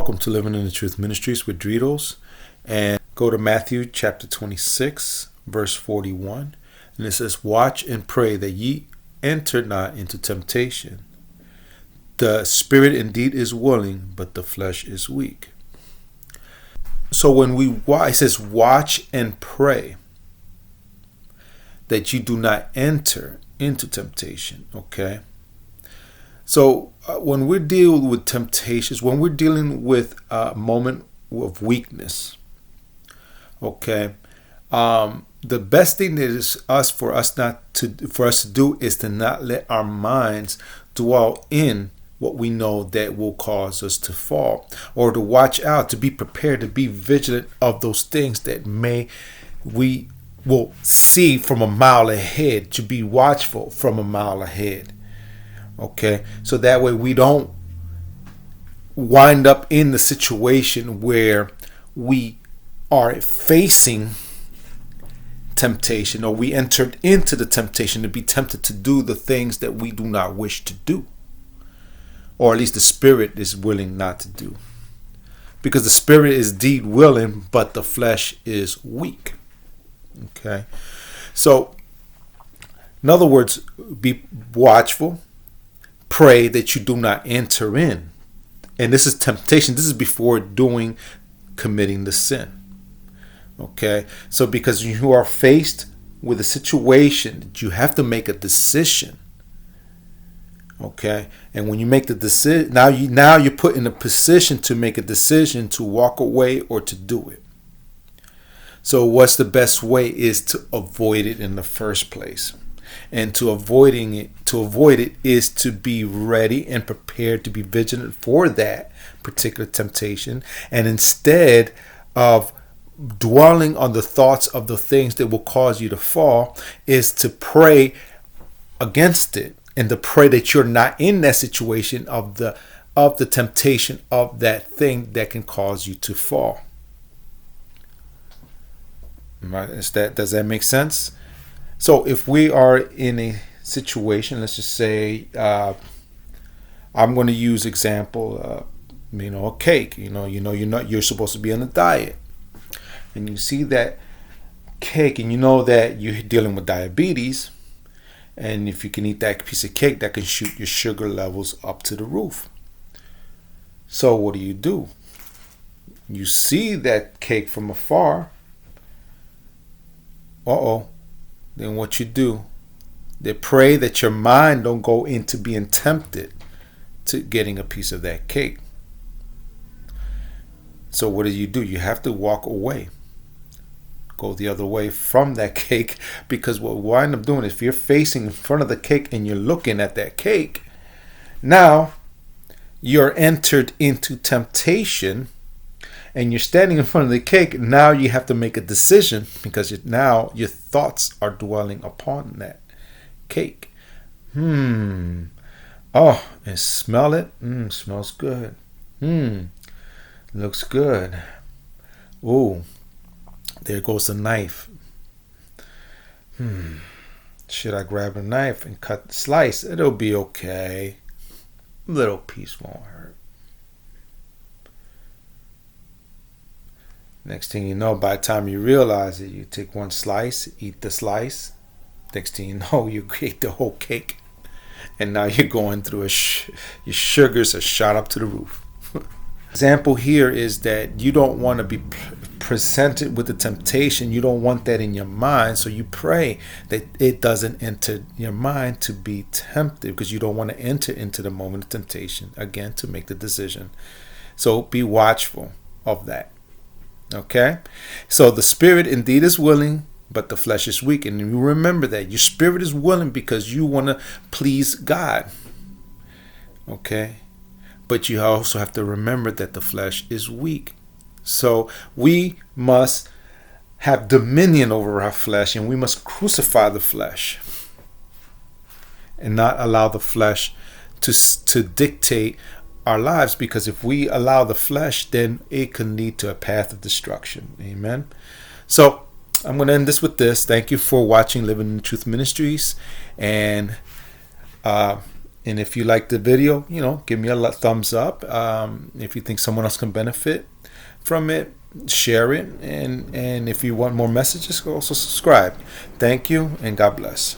Welcome to Living in the Truth Ministries with Dritos. And go to Matthew chapter 26, verse 41. And it says, "Watch and pray that ye enter not into temptation. The spirit indeed is willing, but the flesh is weak." So when we watch, it says, "Watch and pray that you do not enter into temptation." Okay. So when we're dealing with temptations, when we're dealing with a moment of weakness, okay, the best thing that is for us to do is to not let our minds dwell in what we know that will cause us to fall, or to watch out, to be prepared, to be vigilant of those things that we will see from a mile ahead, to be watchful from a mile ahead. Okay, so that way we don't wind up in the situation where we are facing temptation, or we entered into the temptation to be tempted to do the things that we do not wish to do, or at least the spirit is willing not to do, because the spirit is indeed willing, but the flesh is weak. Okay, so in other words, be watchful. Pray that you do not enter in. And this is temptation. This is before committing the sin. Okay. So because you are faced with a situation that you have to make a decision. Okay. And when you make the decision, now you're put in a position to make a decision to walk away or to do it. So what's the best way is to avoid it in the first place. And to avoid it is to be ready and prepared to be vigilant for that particular temptation. And instead of dwelling on the thoughts of the things that will cause you to fall, is to pray against it, and to pray that you're not in that situation of the temptation of that thing that can cause you to fall. Right? Does that make sense? So if we are in a situation, let's just say, I'm going to use example, a cake. You're supposed to be on a diet, and you see that cake, and you know that you're dealing with diabetes, and if you can eat that piece of cake, that can shoot your sugar levels up to the roof. So what do? You see that cake from afar. Then what you do, they pray that your mind don't go into being tempted to getting a piece of that cake. So what do? You have to walk away. Go the other way from that cake, because what we wind up doing is, if you're facing in front of the cake and you're looking at that cake, now you're entered into temptation. And you're standing in front of the cake. Now you have to make a decision, because now your thoughts are dwelling upon that cake. Oh, and smell it. Smells good. Looks good. Oh, there goes the knife. Should I grab a knife and cut the slice? It'll be okay. A little piece won't hurt. Next thing you know, by the time you realize it, you take one slice, eat the slice. Next thing you know, you ate the whole cake. And now you're going through your sugars are shot up to the roof. Example here is that you don't want to be presented with the temptation. You don't want that in your mind. So you pray that it doesn't enter your mind to be tempted, because you don't want to enter into the moment of temptation, again, to make the decision. So be watchful of that. Okay, so the spirit indeed is willing, but the flesh is weak. And you remember that your spirit is willing because you want to please God. Okay, but you also have to remember that the flesh is weak. So we must have dominion over our flesh, and we must crucify the flesh and not allow the flesh to dictate our lives, because if we allow the flesh, then it can lead to a path of destruction. Amen. So I'm going to end this with this. Thank you for watching Living in Truth Ministries, and And if you like the video, give me a thumbs up. If you think someone else can benefit from it, share it. And if you want more messages, also subscribe. Thank you, and God bless.